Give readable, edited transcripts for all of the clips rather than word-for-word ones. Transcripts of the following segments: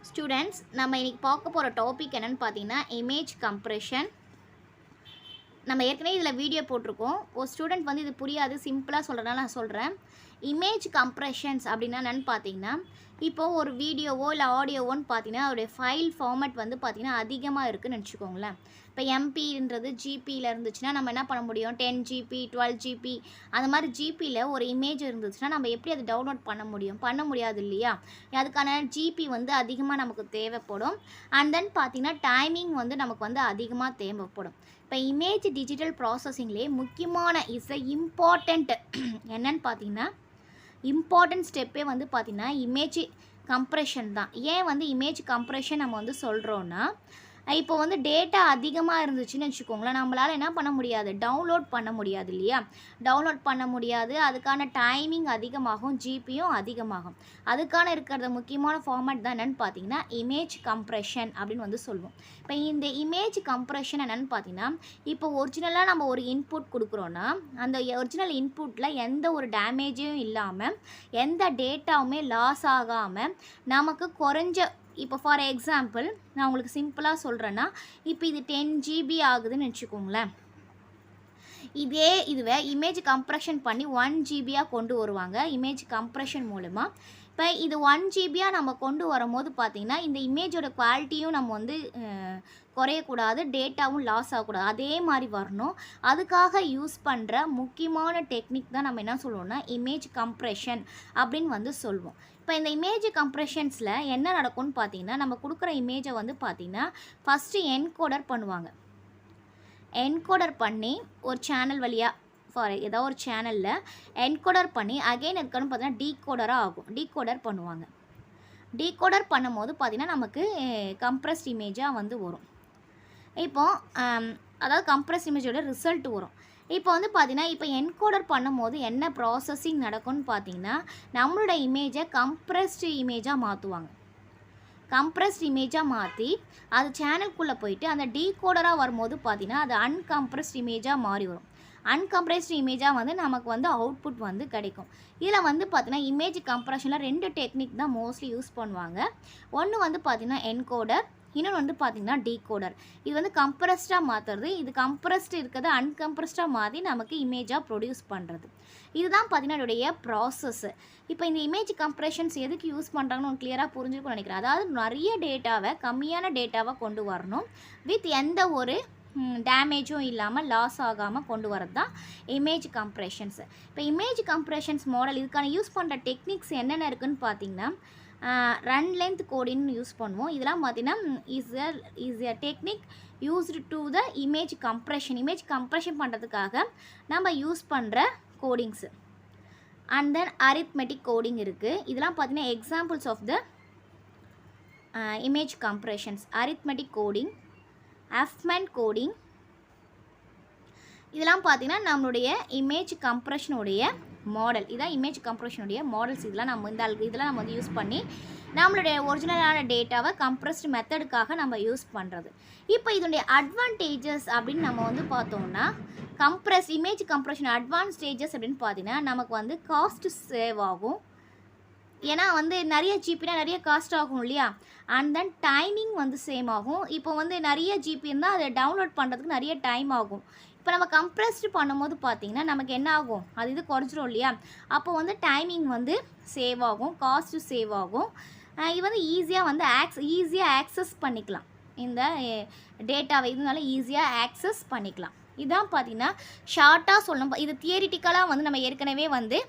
Students, நம்ம இன்னைக்கு பார்க்க போகிற டாபிக் என்னென்னு பார்த்தீங்கன்னா இமேஜ் கம்ப்ரெஷன். நம்ம ஏற்கனவே இதில் வீடியோ போட்டிருக்கோம். ஒரு ஸ்டூடெண்ட் வந்து இது புரியாது, சிம்பிளாக சொல்கிறனால நான் சொல்கிறேன். இமேஜ் கம்ப்ரெஷன்ஸ் அப்படின்னா என்னென்னு பார்த்தீங்கன்னா, இப்போது ஒரு வீடியோவோ இல்லை ஆடியோவோன்னு பார்த்தீங்கன்னா அதோடைய ஃபைல் ஃபார்மேட் வந்து பார்த்திங்கன்னா அதிகமாக இருக்குதுன்னு நினச்சிக்கோங்களேன். இப்போ எம்பின்றது ஜிபியில் இருந்துச்சுன்னா நம்ம என்ன பண்ண முடியும், 10 ஜிபி 12 ஜிபி அந்த மாதிரி ஜிபியில் ஒரு இமேஜ் இருந்துச்சுன்னா நம்ம எப்படி அதை டவுன்லோட் பண்ண முடியாது இல்லையா. அதுக்கான ஜிபி வந்து அதிகமாக நமக்கு தேவைப்படும். அண்ட் தென் பார்த்திங்கன்னா டைமிங் வந்து நமக்கு வந்து அதிகமாக தேவைப்படும். இப்போ இமேஜ் டிஜிட்டல் ப்ராசஸிங்லேயே முக்கியமான இம்பார்ட்டண்ட் என்னன்னு பார்த்தீங்கன்னா இம்பார்ட்டன்ட் ஸ்டெப்பே வந்து பார்த்திங்கன்னா இமேஜ் கம்ப்ரெஷன் தான். ஏன் வந்து இமேஜ் கம்ப்ரெஷன் நம்ம வந்து சொல்கிறோன்னா, இப்போ வந்து டேட்டா அதிகமாக இருந்துச்சுன்னு வச்சுக்கோங்களேன், நம்மளால் என்ன பண்ண முடியாது, டவுன்லோட் பண்ண முடியாது இல்லையா. டவுன்லோட் பண்ண முடியாது, அதுக்கான டைமிங் அதிகமாகும், ஜிபியும் அதிகமாகும். அதுக்கான இருக்கிற முக்கியமான ஃபார்மேட் தான் என்னென்னு பார்த்தீங்கன்னா இமேஜ் கம்ப்ரெஷன் அப்படின்னு வந்து சொல்லுவோம். இப்போ இந்த இமேஜ் கம்ப்ரெஷன் என்னென்னு பார்த்தீங்கன்னா, இப்போ ஒரிஜினலாக நம்ம ஒரு இன்புட் கொடுக்குறோன்னா அந்த ஒரிஜினல் இன்புட்டில் எந்த ஒரு டேமேஜும் இல்லாமல் எந்த டேட்டாவுமே லாஸ் ஆகாமல் நமக்கு குறைஞ்ச, இப்போ ஃபார் எக்ஸாம்பிள் நான் உங்களுக்கு சிம்பிளாக சொல்கிறேன்னா, இப்போ இது 10 ஜிபி ஆகுதுன்னு வச்சுக்கோங்களேன். இதுவே இமேஜ் கம்ப்ரெஷன் பண்ணி 1 ஜிபியாக கொண்டு வருவாங்க இமேஜ் கம்ப்ரெஷன் மூலமாக. இப்போ இது 1 ஜிபியாக நம்ம கொண்டு வரும்போது பார்த்திங்கன்னா இந்த இமேஜோட குவாலிட்டியும் நம்ம வந்து குறையக்கூடாது, டேட்டாவும் லாஸ் ஆகக்கூடாது, அதே மாதிரி வரணும். அதுக்காக யூஸ் பண்ணுற முக்கியமான டெக்னிக் தான் நம்ம என்ன சொல்லுவோம்னா இமேஜ் கம்ப்ரெஷன் அப்படின்னு வந்து சொல்லுவோம். இப்போ இந்த இமேஜ் கம்ப்ரெஷன்ஸில் என்ன நடக்கும்னு பார்த்தீங்கன்னா, நம்ம கொடுக்குற இமேஜை வந்து பார்த்திங்கன்னா ஃபஸ்ட்டு என்கோடர் பண்ணுவாங்க. என்கோடர் பண்ணி ஒரு சேனல் வழியாக ஃபார் ஏதோ ஒரு சேனலில் என்கோடர் பண்ணி அகெயின் இருக்கணும்னு பார்த்தீங்கன்னா டீகோடராக ஆகும். டீகோடர் பண்ணுவாங்க. டீகோடர் பண்ணும்போது பார்த்திங்கன்னா நமக்கு கம்ப்ரெஸ்ட் இமேஜாக வந்து வரும். இப்போது அதாவது கம்ப்ரெஸ்ட் இமேஜோட ரிசல்ட் வரும். இப்போ வந்து பார்த்திங்கன்னா இப்போ என்கோடர் பண்ணும்போது என்ன ப்ராசஸிங் நடக்கும்னு பார்த்திங்கன்னா, நம்மளோட இமேஜை கம்ப்ரெஸ்டு இமேஜாக மாற்றுவாங்க. கம்ப்ரெஸ்ட் இமேஜாக மாற்றி அது சேனலுக்குள்ளே போயிட்டு அந்த டீகோடராக வரும்போது பார்த்திங்கன்னா அது அன்கம்ப்ரெஸ்ட் இமேஜாக மாறி வரும். அன்கம்ப்ரெஸ்ட் இமேஜாக வந்து நமக்கு வந்து அவுட்புட் வந்து கிடைக்கும். இதில் வந்து பார்த்திங்கன்னா இமேஜ் கம்ப்ரெஷனில் 2 டெக்னிக் தான் மோஸ்ட்லி யூஸ் பண்ணுவாங்க. ஒன்று வந்து பார்த்திங்கன்னா என்கோடர், இன்னொன்று வந்து பார்த்திங்கன்னா டீகோடர். இது வந்து கம்ப்ரெஸ்டாக மாற்றுறது, இது கம்ப்ரெஸ்டு இருக்கிறது அன்கம்ப்ரெஸ்டாக மாற்றி நமக்கு இமேஜாக ப்ரொடியூஸ் பண்ணுறது. இதுதான் பார்த்திங்கன்னா இதோடைய ப்ராசஸ்ஸு. இப்போ இந்த இமேஜ் கம்ப்ரெஷன்ஸ் எதுக்கு யூஸ் பண்ணுறாங்கன்னு கிளியராக புரிஞ்சுக்கணும்னு நினைக்கிறேன். அதாவது நிறைய டேட்டாவை கம்மியான டேட்டாவை கொண்டு வரணும், வித் எந்த ஒரு டேமேஜும் இல்லாமல் லாஸ் ஆகாமல் கொண்டு வரது தான் இமேஜ் கம்ப்ரெஷன்ஸு. இப்போ இமேஜ் கம்ப்ரெஷன்ஸ் மாடல் இதுக்கான யூஸ் பண்ணுற டெக்னிக்ஸ் என்னென்ன இருக்குதுன்னு பார்த்திங்கன்னா, ரன் லென்த் கோடிங்னு யூஸ் பண்ணுவோம். இதெல்லாம் பார்த்திங்கன்னா is a technique used to the image compression. Image compression பண்ணுறதுக்காக நம்ம யூஸ் பண்ணுற codings. And then arithmetic coding இருக்குது. இதெல்லாம் பார்த்திங்கன்னா examples of the image compressions. Arithmetic coding, Huffman coding, இதெல்லாம் பார்த்திங்கன்னா நம்மளுடைய இமேஜ் கம்ப்ரெஷனுடைய மாடல். இதான் இமேஜ் கம்ப்ரெஷனுடைய மாடல்ஸ். இதெல்லாம் நம்ம வந்து யூஸ் பண்ணி நம்மளுடைய ஒரிஜினலான டேட்டாவை கம்ப்ரெஸ்டு மெத்தடுக்காக நம்ம யூஸ் பண்ணுறது. இப்போ இதனுடைய அட்வான்டேஜஸ் அப்படின்னு நம்ம வந்து பார்த்தோம்னா, இமேஜ் கம்ப்ரெஷன் அட்வான்டேஜஸ் அப்படின்னு பார்த்தீங்கன்னா நமக்கு வந்து காஸ்ட் சேவ் ஆகும். ஏன்னா வந்து நிறைய ஜிபினா நிறைய காஸ்ட் ஆகும் இல்லையா. அண்ட் தென் டைமிங் வந்து சேம் ஆகும். இப்போ வந்து நிறைய ஜிபி இருந்தால் அதை டவுன்லோட் பண்ணுறதுக்கு நிறைய டைம் ஆகும். இப்போ நம்ம கம்ப்ரெஸ்டு பண்ணும்போது பார்த்திங்கன்னா நமக்கு என்ன ஆகும், அது இது குறைஞ்சிரும் இல்லையா. அப்போ வந்து டைமிங் வந்து சேவ் ஆகும், காஸ்ட்டு சேவ் ஆகும். இது வந்து ஈஸியாக ஆக்சஸ் பண்ணிக்கலாம். இந்த டேட்டாவை இதனால ஈஸியாக ஆக்சஸ் பண்ணிக்கலாம். இதுதான் பார்த்திங்கன்னா ஷார்ட்டாக சொல்லணும். இது தியரிட்டிக்கலாக வந்து நம்ம ஏற்கனவே வந்து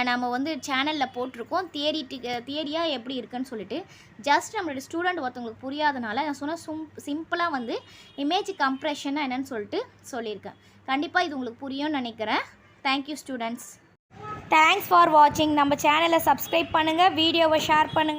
நம்ம வந்து சேனலில் போட்டிருக்கோம். தியரியாக எப்படி இருக்குன்னு சொல்லிட்டு ஜஸ்ட் நம்மளோட ஸ்டூடெண்ட் ஒருத்தவங்களுக்கு புரியாதனால நான் சொன்ன சிம்பிளாக வந்து இமேஜ் கம்ப்ரெஷன்னா என்னன்னு சொல்லிட்டு சொல்லியிருக்கேன். கண்டிப்பாக இது உங்களுக்கு புரியும்னு நினைக்கிறேன். Thank you students. தேங்க்ஸ் ஃபார் வாட்சிங். நம்ம சேனலை சப்ஸ்கிரைப் பண்ணுங்கள், வீடியோவை ஷேர் பண்ணுங்கள்.